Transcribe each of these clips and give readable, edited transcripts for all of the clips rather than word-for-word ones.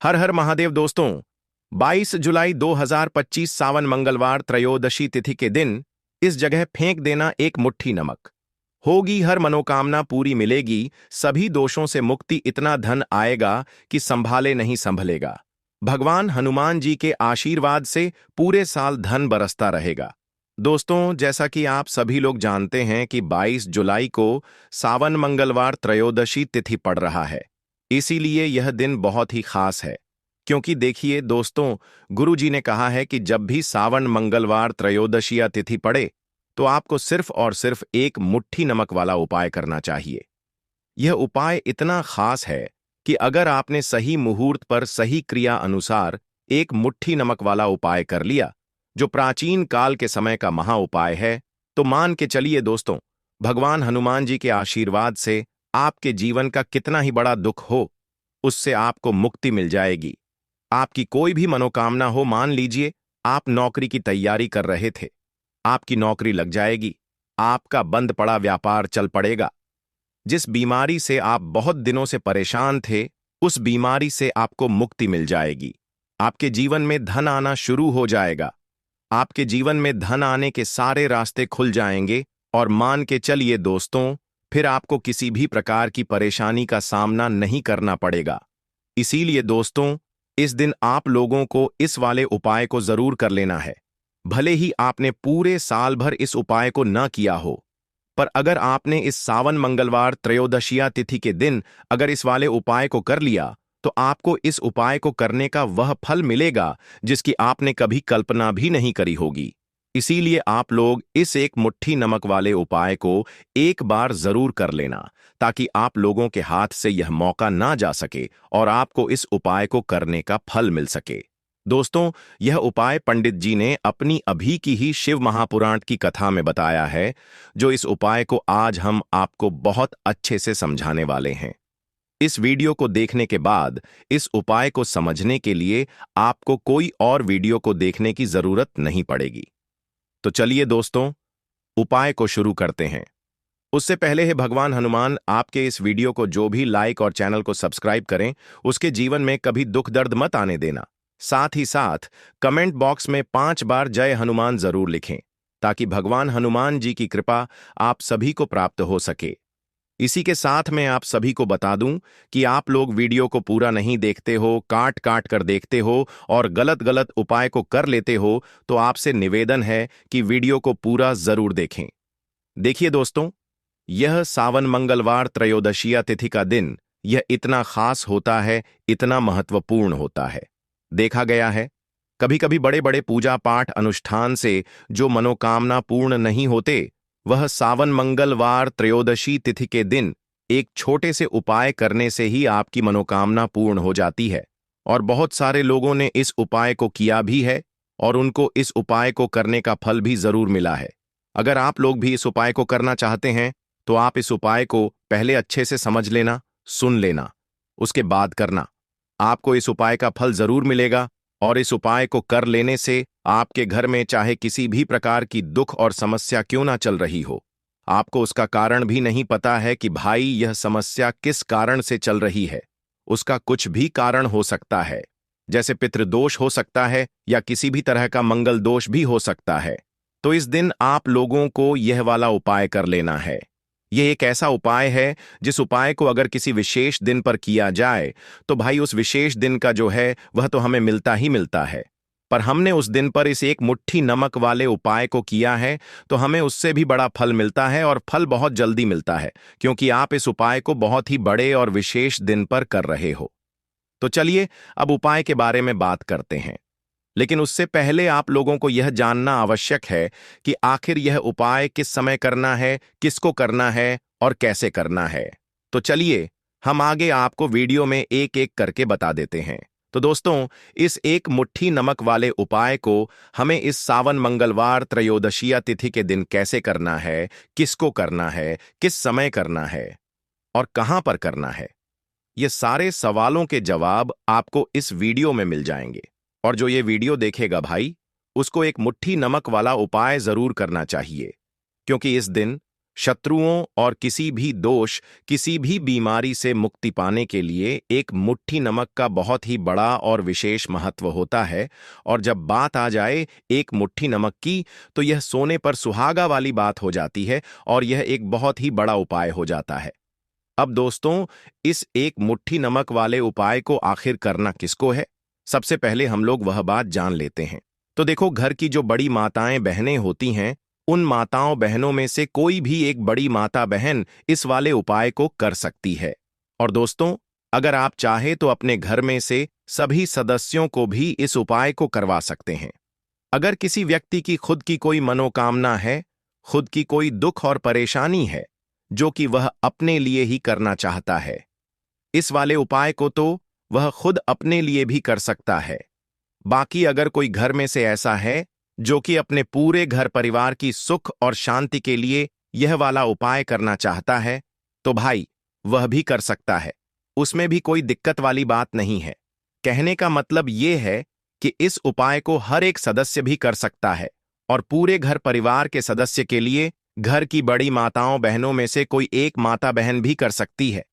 हर हर महादेव दोस्तों। 22 जुलाई 2025 सावन मंगलवार त्रयोदशी तिथि के दिन इस जगह फेंक देना एक मुट्ठी नमक। होगी हर मनोकामना पूरी मिलेगी, सभी दोषों से मुक्ति, इतना धन आएगा कि संभाले नहीं संभलेगा। भगवान हनुमान जी के आशीर्वाद से पूरे साल धन बरसता रहेगा। दोस्तों, जैसा कि आप सभी लोग जानते हैं कि 22 जुलाई को सावन मंगलवार त्रयोदशी तिथि पड़ रहा है। इसीलिए यह दिन बहुत ही खास है। क्योंकि देखिए दोस्तों, गुरु जी ने कहा है कि जब भी सावन मंगलवार त्रयोदशी या तिथि पड़े तो आपको सिर्फ और सिर्फ एक मुट्ठी नमक वाला उपाय करना चाहिए। यह उपाय इतना खास है कि अगर आपने सही मुहूर्त पर सही क्रिया अनुसार एक मुट्ठी नमक वाला उपाय कर लिया, जो प्राचीन काल के समय का महा उपाय है, तो मान के चलिए दोस्तों, भगवान हनुमान जी के आशीर्वाद से आपके जीवन का कितना ही बड़ा दुख हो, उससे आपको मुक्ति मिल जाएगी। आपकी कोई भी मनोकामना हो, मान लीजिए आप नौकरी की तैयारी कर रहे थे, आपकी नौकरी लग जाएगी, आपका बंद पड़ा व्यापार चल पड़ेगा। जिस बीमारी से आप बहुत दिनों से परेशान थे, उस बीमारी से आपको मुक्ति मिल जाएगी। आपके जीवन में धन आना शुरू हो जाएगा। आपके जीवन में धन आने के सारे रास्ते खुल जाएंगे और मान के चलिए दोस्तों, फिर आपको किसी भी प्रकार की परेशानी का सामना नहीं करना पड़ेगा। इसीलिए दोस्तों, इस दिन आप लोगों को इस वाले उपाय को जरूर कर लेना है। भले ही आपने पूरे साल भर इस उपाय को न किया हो, पर अगर आपने इस सावन मंगलवार त्रयोदशिया तिथि के दिन अगर इस वाले उपाय को कर लिया, तो आपको इस उपाय को करने का वह फल मिलेगा जिसकी आपने कभी कल्पना भी नहीं करी होगी। इसीलिए आप लोग इस एक मुट्ठी नमक वाले उपाय को एक बार जरूर कर लेना, ताकि आप लोगों के हाथ से यह मौका ना जा सके और आपको इस उपाय को करने का फल मिल सके। दोस्तों, यह उपाय पंडित जी ने अपनी अभी की ही शिव महापुराण की कथा में बताया है, जो इस उपाय को आज हम आपको बहुत अच्छे से समझाने वाले हैं। इस वीडियो को देखने के बाद इस उपाय को समझने के लिए आपको कोई और वीडियो को देखने की जरूरत नहीं पड़ेगी। तो चलिए दोस्तों, उपाय को शुरू करते हैं। उससे पहले है भगवान हनुमान आपके इस वीडियो को जो भी लाइक और चैनल को सब्सक्राइब करें, उसके जीवन में कभी दुख दर्द मत आने देना। साथ ही साथ कमेंट बॉक्स में 5 बार जय हनुमान जरूर लिखें, ताकि भगवान हनुमान जी की कृपा आप सभी को प्राप्त हो सके। इसी के साथ मैं आप सभी को बता दूं कि आप लोग वीडियो को पूरा नहीं देखते हो, काट काट कर देखते हो और गलत गलत उपाय को कर लेते हो, तो आपसे निवेदन है कि वीडियो को पूरा जरूर देखें। देखिए दोस्तों, यह सावन मंगलवार त्रयोदशिया तिथि का दिन यह इतना खास होता है, इतना महत्वपूर्ण होता है। देखा गया है, कभी कभी बड़े बड़े पूजा पाठ अनुष्ठान से जो मनोकामना पूर्ण नहीं होते, वह सावन मंगलवार त्रयोदशी तिथि के दिन एक छोटे से उपाय करने से ही आपकी मनोकामना पूर्ण हो जाती है। और बहुत सारे लोगों ने इस उपाय को किया भी है और उनको इस उपाय को करने का फल भी जरूर मिला है। अगर आप लोग भी इस उपाय को करना चाहते हैं, तो आप इस उपाय को पहले अच्छे से समझ लेना, सुन लेना, उसके बाद करना। आपको इस उपाय का फल जरूर मिलेगा और इस उपाय को कर लेने से आपके घर में चाहे किसी भी प्रकार की दुख और समस्या क्यों ना चल रही हो, आपको उसका कारण भी नहीं पता है कि भाई यह समस्या किस कारण से चल रही है, उसका कुछ भी कारण हो सकता है। जैसे पितृदोष हो सकता है या किसी भी तरह का मंगल दोष भी हो सकता है। तो इस दिन आप लोगों को यह वाला उपाय कर लेना है। यह एक ऐसा उपाय है जिस उपाय को अगर किसी विशेष दिन पर किया जाए, तो भाई उस विशेष दिन का जो है वह तो हमें मिलता ही मिलता है। पर हमने उस दिन पर इस एक मुट्ठी नमक वाले उपाय को किया है, तो हमें उससे भी बड़ा फल मिलता है और फल बहुत जल्दी मिलता है, क्योंकि आप इस उपाय को बहुत ही बड़े और विशेष दिन पर कर रहे हो। तो चलिए अब उपाय के बारे में बात करते हैं। लेकिन उससे पहले आप लोगों को यह जानना आवश्यक है कि आखिर यह उपाय किस समय करना है, किसको करना है और कैसे करना है। तो चलिए हम आगे आपको वीडियो में एक एक करके बता देते हैं। तो दोस्तों, इस एक मुट्ठी नमक वाले उपाय को हमें इस सावन मंगलवार त्रयोदशिया तिथि के दिन कैसे करना है, किसको करना है, किस समय करना है और कहां पर करना है, ये सारे सवालों के जवाब आपको इस वीडियो में मिल जाएंगे। और जो ये वीडियो देखेगा भाई, उसको एक मुट्ठी नमक वाला उपाय जरूर करना चाहिए, क्योंकि इस दिन शत्रुओं और किसी भी दोष, किसी भी बीमारी से मुक्ति पाने के लिए एक मुट्ठी नमक का बहुत ही बड़ा और विशेष महत्व होता है। और जब बात आ जाए एक मुट्ठी नमक की, तो यह सोने पर सुहागा वाली बात हो जाती है और यह एक बहुत ही बड़ा उपाय हो जाता है। अब दोस्तों, इस एक मुट्ठी नमक वाले उपाय को आखिर करना किसको है? सबसे पहले हम लोग वह बात जान लेते हैं। तो देखो, घर की जो बड़ी माताएं बहनें होती हैं, उन माताओं बहनों में से कोई भी एक बड़ी माता बहन इस वाले उपाय को कर सकती है। और दोस्तों, अगर आप चाहे तो अपने घर में से सभी सदस्यों को भी इस उपाय को करवा सकते हैं। अगर किसी व्यक्ति की खुद की कोई मनोकामना है, खुद की कोई दुख और परेशानी है, जो कि वह अपने लिए ही करना चाहता है, इस वाले उपाय को तो वह खुद अपने लिए भी कर सकता है। बाकी अगर कोई घर में से ऐसा है जो कि अपने पूरे घर परिवार की सुख और शांति के लिए यह वाला उपाय करना चाहता है, तो भाई वह भी कर सकता है। उसमें भी कोई दिक्कत वाली बात नहीं है। कहने का मतलब ये है कि इस उपाय को हर एक सदस्य भी कर सकता है और पूरे घर परिवार के सदस्य के लिए घर की बड़ी माताओं बहनों में से कोई एक माता बहन भी कर सकती है।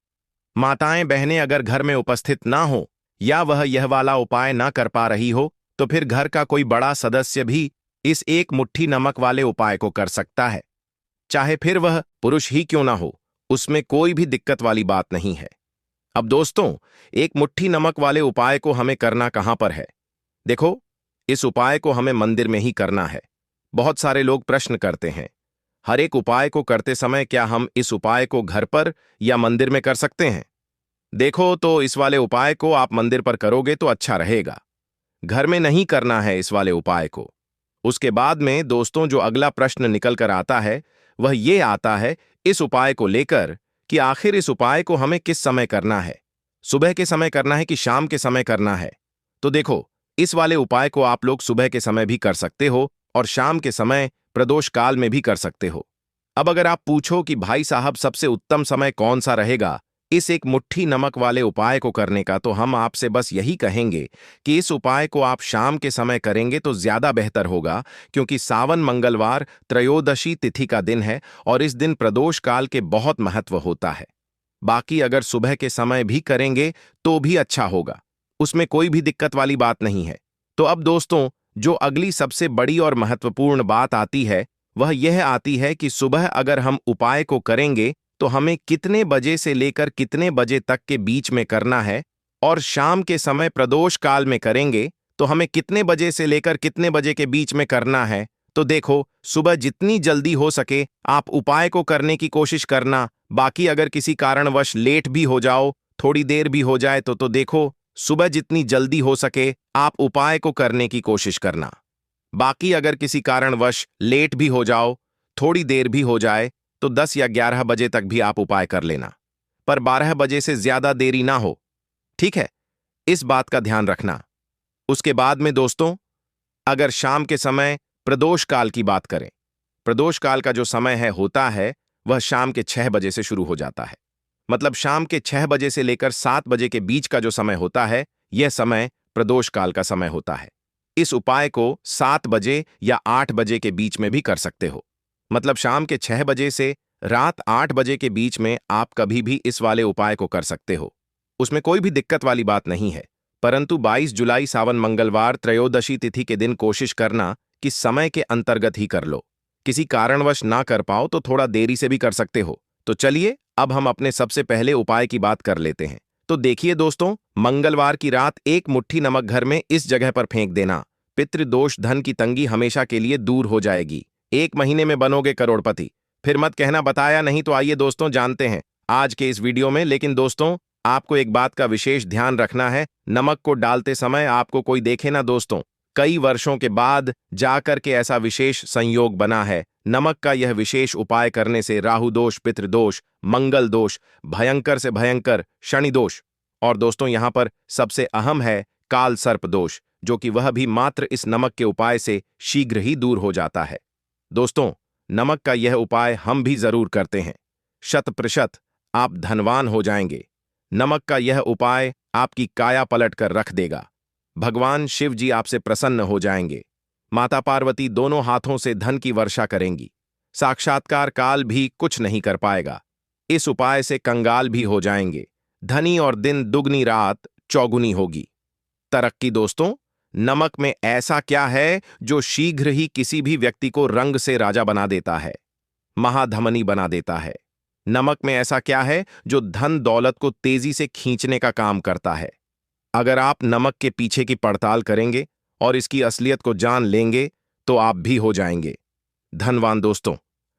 माताएं बहनें अगर घर में उपस्थित ना हो या वह यह वाला उपाय ना कर पा रही हो, तो फिर घर का कोई बड़ा सदस्य भी इस एक मुट्ठी नमक वाले उपाय को कर सकता है। चाहे फिर वह पुरुष ही क्यों ना हो, उसमें कोई भी दिक्कत वाली बात नहीं है। अब दोस्तों, एक मुट्ठी नमक वाले उपाय को हमें करना कहां पर है? देखो, इस उपाय को हमें मंदिर में ही करना है। बहुत सारे लोग प्रश्न करते हैं, हर एक उपाय को करते समय क्या हम इस उपाय को घर पर या मंदिर में कर सकते हैं? देखो, तो इस वाले उपाय को आप मंदिर पर करोगे तो अच्छा रहेगा। घर में नहीं करना है इस वाले उपाय को। उसके बाद में दोस्तों, जो अगला प्रश्न निकल कर आता है, वह ये आता है इस उपाय को लेकर कि आखिर इस उपाय को हमें किस समय करना है? सुबह के समय करना है कि शाम के समय करना है? तो देखो, इस वाले उपाय को आप लोग सुबह के समय भी कर सकते हो और शाम के समय प्रदोष काल में भी कर सकते हो। अब अगर आप पूछो कि भाई साहब सबसे उत्तम समय कौन सा रहेगा इस एक मुट्ठी नमक वाले उपाय को करने का, तो हम आपसे बस यही कहेंगे कि इस उपाय को आप शाम के समय करेंगे तो ज्यादा बेहतर होगा, क्योंकि सावन मंगलवार त्रयोदशी तिथि का दिन है और इस दिन प्रदोष काल के बहुत महत्व होता है। बाकी अगर सुबह के समय भी करेंगे तो भी अच्छा होगा, उसमें कोई भी दिक्कत वाली बात नहीं है। तो अब दोस्तों, जो अगली सबसे बड़ी और महत्वपूर्ण बात आती है, वह यह आती है कि सुबह अगर हम उपाय को करेंगे तो हमें कितने बजे से लेकर कितने बजे तक के बीच में करना है, और शाम के समय प्रदोष काल में करेंगे तो हमें कितने बजे से लेकर कितने बजे के बीच में करना है। तो देखो, सुबह जितनी जल्दी हो सके आप उपाय को करने की कोशिश करना। बाकी अगर किसी कारणवश लेट भी हो जाओ, थोड़ी देर भी हो जाए, तो देखो, सुबह जितनी जल्दी हो सके आप उपाय को करने की कोशिश करना। बाकी अगर किसी कारणवश लेट भी हो जाओ, थोड़ी देर भी हो जाए, तो 10 या 11 बजे तक भी आप उपाय कर लेना, पर 12 बजे से ज्यादा देरी ना हो। ठीक है, इस बात का ध्यान रखना। उसके बाद में दोस्तों, अगर शाम के समय प्रदोष काल की बात करें, प्रदोष काल का जो समय होता है वह शाम के 6 बजे से शुरू हो जाता है। मतलब शाम के 6 बजे से लेकर 7 बजे के बीच का जो समय होता है, यह समय प्रदोष काल का समय होता है। इस उपाय को 7 बजे या 8 बजे के बीच में भी कर सकते हो। मतलब शाम के 6 बजे से रात 8 बजे के बीच में आप कभी भी इस वाले उपाय को कर सकते हो, उसमें कोई भी दिक्कत वाली बात नहीं है। परंतु 22 जुलाई सावन मंगलवार त्रयोदशी तिथि के दिन कोशिश करना कि समय के अंतर्गत ही कर लो। किसी कारणवश ना कर पाओ तो थोड़ा देरी से भी कर सकते हो। तो चलिए, अब हम अपने सबसे पहले उपाय की बात कर लेते हैं। तो देखिए दोस्तों, मंगलवार की रात एक मुट्ठी नमक घर में इस जगह पर फेंक देना। पितृदोष, धन की तंगी हमेशा के लिए दूर हो जाएगी। 1 महीने में बनोगे करोड़पति। फिर मत कहना बताया नहीं। तो आइए दोस्तों, जानते हैं आज के इस वीडियो में। लेकिन दोस्तों, आपको एक बात का विशेष ध्यान रखना है, नमक को डालते समय आपको कोई देखे ना दोस्तों। कई वर्षों के बाद जाकर के ऐसा विशेष संयोग बना है। नमक का यह विशेष उपाय करने से राहु दोष, पितृदोष, मंगल दोष, भयंकर से भयंकर शनि दोष, और दोस्तों यहां पर सबसे अहम है काल सर्प दोष, जो कि वह भी मात्र इस नमक के उपाय से शीघ्र ही दूर हो जाता है। दोस्तों, नमक का यह उपाय हम भी जरूर करते हैं। 100% आप धनवान हो जाएंगे। नमक का यह उपाय आपकी काया पलट कर रख देगा। भगवान शिव जी आपसे प्रसन्न हो जाएंगे। माता पार्वती दोनों हाथों से धन की वर्षा करेंगी। साक्षात्कार काल भी कुछ नहीं कर पाएगा। इस उपाय से कंगाल भी हो जाएंगे। धनी और दिन दुगनी रात चौगुनी होगी। तरक्की दोस्तों, नमक में ऐसा क्या है जो शीघ्र ही किसी भी व्यक्ति को रंग से राजा बना देता है, महाधमनी बना देता है? नमक में ऐसा क्या है जो धन दौलत को तेजी से खींचने का काम करता है? अगर आप नमक के पीछे की पड़ताल करेंगे और इसकी असलियत को जान लेंगे तो आप भी हो जाएंगे धनवान। दोस्तों,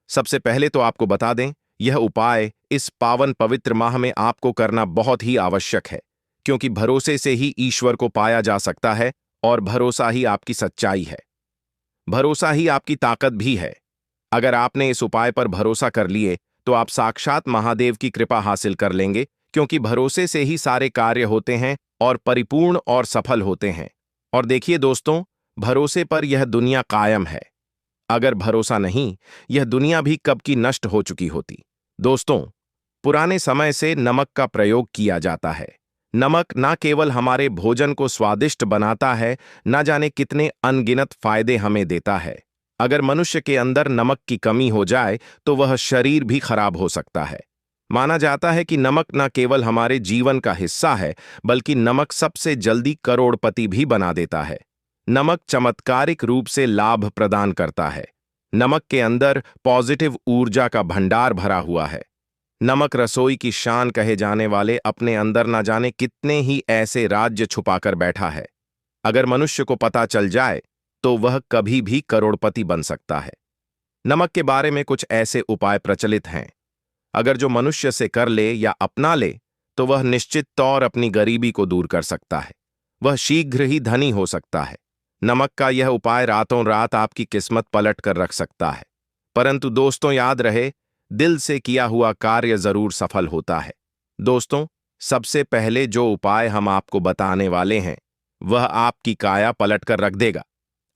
सबसे पहले तो आपको बता दें, यह उपाय इस पावन पवित्र माह में आपको करना बहुत ही आवश्यक है, क्योंकि भरोसे से ही ईश्वर को पाया जा सकता है और भरोसा ही आपकी सच्चाई है। भरोसा ही आपकी ताकत भी है। अगर आपने इस उपाय पर भरोसा कर लिए तो आप साक्षात महादेव की कृपा हासिल कर लेंगे, क्योंकि भरोसे से ही सारे कार्य होते हैं और परिपूर्ण और सफल होते हैं। और देखिए दोस्तों, भरोसे पर यह दुनिया कायम है। अगर भरोसा नहीं, यह दुनिया भी कब की नष्ट हो चुकी होती। दोस्तों, पुराने समय से नमक का प्रयोग किया जाता है। नमक न केवल हमारे भोजन को स्वादिष्ट बनाता है, न जाने कितने अनगिनत फायदे हमें देता है। अगर मनुष्य के अंदर नमक की कमी हो जाए तो वह शरीर भी खराब हो सकता है। माना जाता है कि नमक न केवल हमारे जीवन का हिस्सा है, बल्कि नमक सबसे जल्दी करोड़पति भी बना देता है। नमक चमत्कारिक रूप से लाभ प्रदान करता है। नमक के अंदर पॉजिटिव ऊर्जा का भंडार भरा हुआ है। नमक रसोई की शान कहे जाने वाले अपने अंदर न जाने कितने ही ऐसे राज्य छुपाकर बैठा है। अगर मनुष्य को पता चल जाए तो वह कभी भी करोड़पति बन सकता है। नमक के बारे में कुछ ऐसे उपाय प्रचलित हैं। अगर जो मनुष्य से कर ले या अपना ले तो वह निश्चित तौर अपनी गरीबी को दूर कर सकता है। वह शीघ्र ही धनी हो सकता है। नमक का यह उपाय रातों रात आपकी किस्मत पलट कर रख सकता है। परंतु दोस्तों, याद रहे, दिल से किया हुआ कार्य जरूर सफल होता है। दोस्तों, सबसे पहले जो उपाय हम आपको बताने वाले हैं वह आपकी काया पलट कर रख देगा,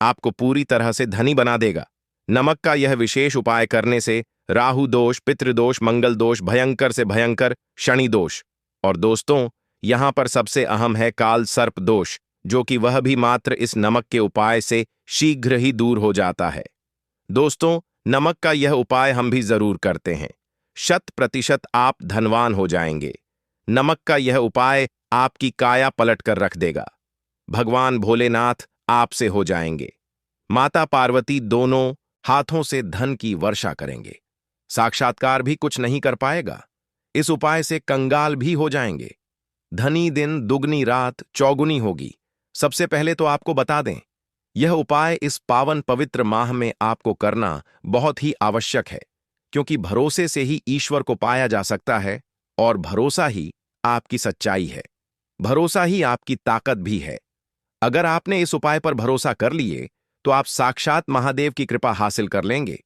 आपको पूरी तरह से धनी बना देगा। नमक का यह विशेष उपाय करने से राहु दोष, पितृदोष, मंगल दोष, भयंकर से भयंकर शनि दोष, और दोस्तों यहां पर सबसे अहम है काल सर्प दोष, जो कि वह भी मात्र इस नमक के उपाय से शीघ्र ही दूर हो जाता है। दोस्तों, नमक का यह उपाय हम भी जरूर करते हैं। 100% आप धनवान हो जाएंगे। नमक का यह उपाय आपकी काया पलट कर रख देगा। भगवान भोलेनाथ आपसे हो जाएंगे। माता पार्वती दोनों हाथों से धन की वर्षा करेंगे। साक्षात्कार भी कुछ नहीं कर पाएगा। इस उपाय से कंगाल भी हो जाएंगे। धनी दिन दुगनी रात चौगुनी होगी। सबसे पहले तो आपको बता दें, यह उपाय इस पावन पवित्र माह में आपको करना बहुत ही आवश्यक है, क्योंकि भरोसे से ही ईश्वर को पाया जा सकता है और भरोसा ही आपकी सच्चाई है। भरोसा ही आपकी ताकत भी है। अगर आपने इस उपाय पर भरोसा कर लिए तो आप साक्षात महादेव की कृपा हासिल कर लेंगे,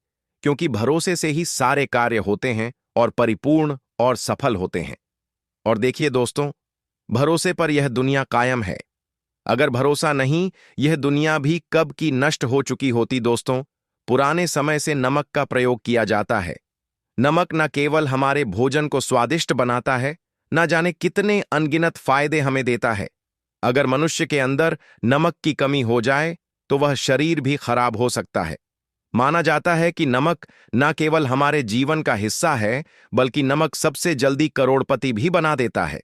क्योंकि भरोसे से ही सारे कार्य होते हैं और परिपूर्ण और सफल होते हैं। और देखिए दोस्तों, भरोसे पर यह दुनिया कायम है। अगर भरोसा नहीं, यह दुनिया भी कब की नष्ट हो चुकी होती। दोस्तों, पुराने समय से नमक का प्रयोग किया जाता है। नमक न केवल हमारे भोजन को स्वादिष्ट बनाता है, न जाने कितने अनगिनत फायदे हमें देता है। अगर मनुष्य के अंदर नमक की कमी हो जाए तो वह शरीर भी खराब हो सकता है। माना जाता है कि नमक न केवल हमारे जीवन का हिस्सा है, बल्कि नमक सबसे जल्दी करोड़पति भी बना देता है।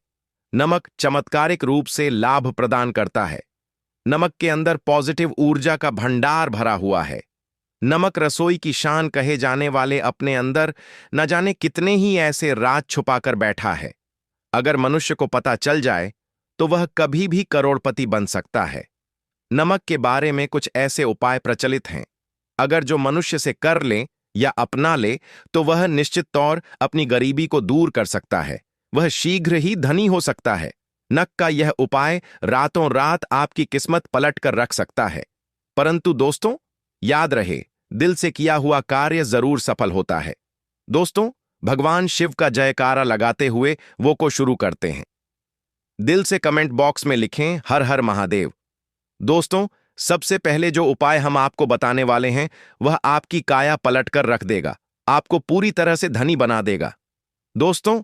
नमक चमत्कारिक रूप से लाभ प्रदान करता है। नमक के अंदर पॉजिटिव ऊर्जा का भंडार भरा हुआ है। नमक रसोई की शान कहे जाने वाले अपने अंदर न जाने कितने ही ऐसे राज छुपाकर बैठा है। अगर मनुष्य को पता चल जाए तो वह कभी भी करोड़पति बन सकता है। नमक के बारे में कुछ ऐसे उपाय प्रचलित हैं। अगर जो मनुष्य से कर ले या अपना ले तो वह निश्चित तौर अपनी गरीबी को दूर कर सकता है। वह शीघ्र ही धनी हो सकता है। नमक का यह उपाय रातों रात आपकी किस्मत पलट कर रख सकता है। परंतु दोस्तों, याद रहे, दिल से किया हुआ कार्य जरूर सफल होता है। दोस्तों, भगवान शिव का जयकारा लगाते हुए वो को शुरू करते हैं। दिल से कमेंट बॉक्स में लिखें हर हर महादेव। दोस्तों, सबसे पहले जो उपाय हम आपको बताने वाले हैं वह आपकी काया पलट कर रख देगा, आपको पूरी तरह से धनी बना देगा। दोस्तों,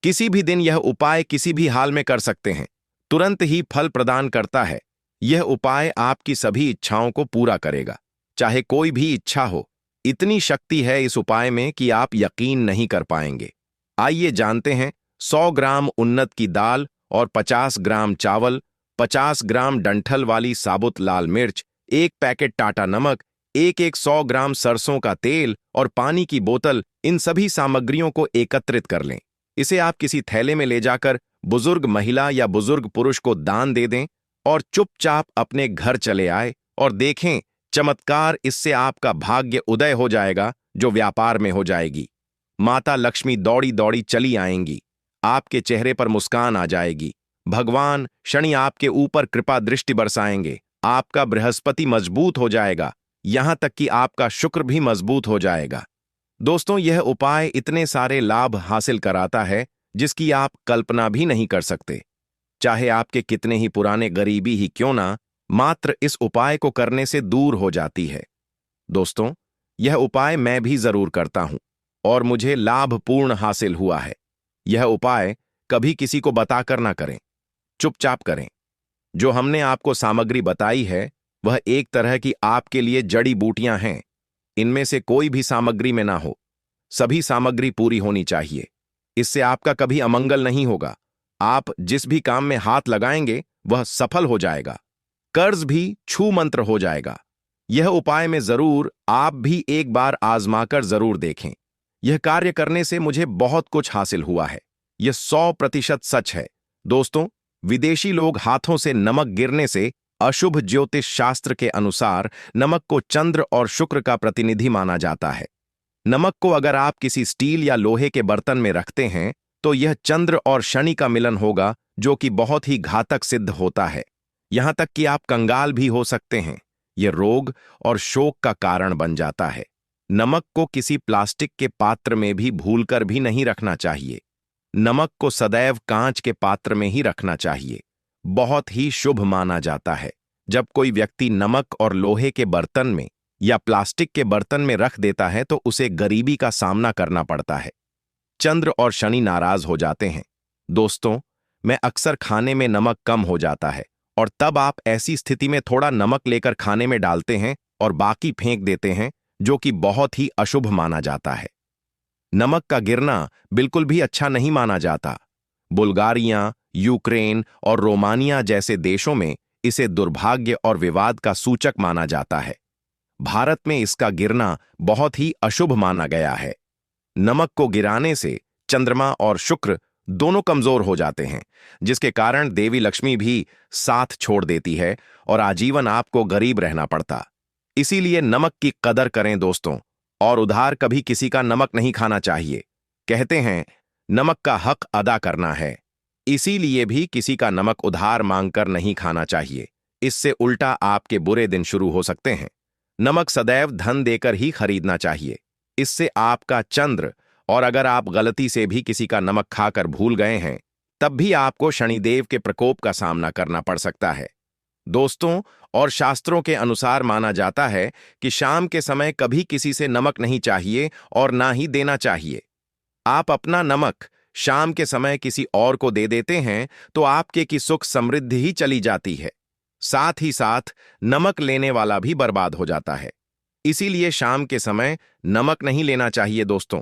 किसी भी दिन यह उपाय किसी भी हाल में कर सकते हैं, तुरंत ही फल प्रदान करता है। यह उपाय आपकी सभी इच्छाओं को पूरा करेगा, चाहे कोई भी इच्छा हो। इतनी शक्ति है इस उपाय में कि आप यकीन नहीं कर पाएंगे। आइए जानते हैं। 100 ग्राम उन्नत की दाल और 50 ग्राम चावल, 50 ग्राम डंठल वाली साबुत लाल मिर्च, एक पैकेट टाटा नमक, एक 100 ग्राम सरसों का तेल और पानी की बोतल, इन सभी सामग्रियों को एकत्रित कर लें। इसे आप किसी थैले में ले जाकर बुजुर्ग महिला या बुजुर्ग पुरुष को दान दे दें और चुपचाप अपने घर चले आए और देखें चमत्कार। इससे आपका भाग्य उदय हो जाएगा, जो व्यापार में हो जाएगी। माता लक्ष्मी दौड़ी दौड़ी चली आएंगी, आपके चेहरे पर मुस्कान आ जाएगी। भगवान शनि आपके ऊपर कृपा दृष्टि बरसाएंगे, आपका बृहस्पति मजबूत हो जाएगा, यहां तक कि आपका शुक्र भी मजबूत हो जाएगा। दोस्तों, यह उपाय इतने सारे लाभ हासिल कराता है जिसकी आप कल्पना भी नहीं कर सकते। चाहे आपके कितने ही पुराने गरीबी ही क्यों ना, मात्र इस उपाय को करने से दूर हो जाती है। दोस्तों, यह उपाय मैं भी जरूर करता हूं और मुझे लाभपूर्ण हासिल हुआ है। यह उपाय कभी किसी को बताकर ना करें, चुपचाप करें। जो हमने आपको सामग्री बताई है वह एक तरह की आपके लिए जड़ी बूटियां हैं। इनमें से कोई भी सामग्री में ना हो, सभी सामग्री पूरी होनी चाहिए। इससे आपका कभी अमंगल नहीं होगा। आप जिस भी काम में हाथ लगाएंगे वह सफल हो जाएगा, कर्ज भी छू मंत्र हो जाएगा। यह उपाय में जरूर आप भी एक बार आजमाकर जरूर देखें। यह कार्य करने से मुझे बहुत कुछ हासिल हुआ है। यह 100% सच है। दोस्तों, विदेशी लोग हाथों से नमक गिरने से अशुभ ज्योतिष शास्त्र के अनुसार नमक को चंद्र और शुक्र का प्रतिनिधि माना जाता है। नमक को अगर आप किसी स्टील या लोहे के बर्तन में रखते हैं तो यह चंद्र और शनि का मिलन होगा, जो कि बहुत ही घातक सिद्ध होता है। यहां तक कि आप कंगाल भी हो सकते हैं। यह रोग और शोक का कारण बन जाता है। नमक को किसी प्लास्टिक के पात्र में भी भूलकर भी नहीं रखना चाहिए। नमक को सदैव कांच के पात्र में ही रखना चाहिए। बहुत ही शुभ माना जाता है। जब कोई व्यक्ति नमक और लोहे के बर्तन में या प्लास्टिक के बर्तन में रख देता है तो उसे गरीबी का सामना करना पड़ता है। चंद्र और शनि नाराज हो जाते हैं। दोस्तों, मैं अक्सर खाने में नमक कम हो जाता है और तब आप ऐसी स्थिति में थोड़ा नमक लेकर खाने में डालते हैं और बाकी फेंक देते हैं, जो कि बहुत ही अशुभ माना जाता है। नमक का गिरना बिल्कुल भी अच्छा नहीं माना जाता। बुल्गारिया, यूक्रेन और रोमानिया जैसे देशों में इसे दुर्भाग्य और विवाद का सूचक माना जाता है। भारत में इसका गिरना बहुत ही अशुभ माना गया है। नमक को गिराने से चंद्रमा और शुक्र दोनों कमजोर हो जाते हैं, जिसके कारण देवी लक्ष्मी भी साथ छोड़ देती है और आजीवन आपको गरीब रहना पड़ता। इसीलिए नमक की कदर करें दोस्तों, और उधार कभी किसी का नमक नहीं खाना चाहिए। कहते हैं नमक का हक अदा करना है, इसीलिए भी किसी का नमक उधार मांगकर नहीं खाना चाहिए। इससे उल्टा आपके बुरे दिन शुरू हो सकते हैं। नमक सदैव धन देकर ही खरीदना चाहिए, इससे आपका चंद्र, और अगर आप गलती से भी किसी का नमक खाकर भूल गए हैं तब भी आपको शनिदेव के प्रकोप का सामना करना पड़ सकता है। दोस्तों, और शास्त्रों के अनुसार माना जाता है कि शाम के समय कभी किसी से नमक नहीं चाहिए और ना ही देना चाहिए। आप अपना नमक शाम के समय किसी और को दे देते हैं तो आपके की सुख समृद्धि ही चली जाती है, साथ ही साथ नमक लेने वाला भी बर्बाद हो जाता है। इसीलिए शाम के समय नमक नहीं लेना चाहिए दोस्तों।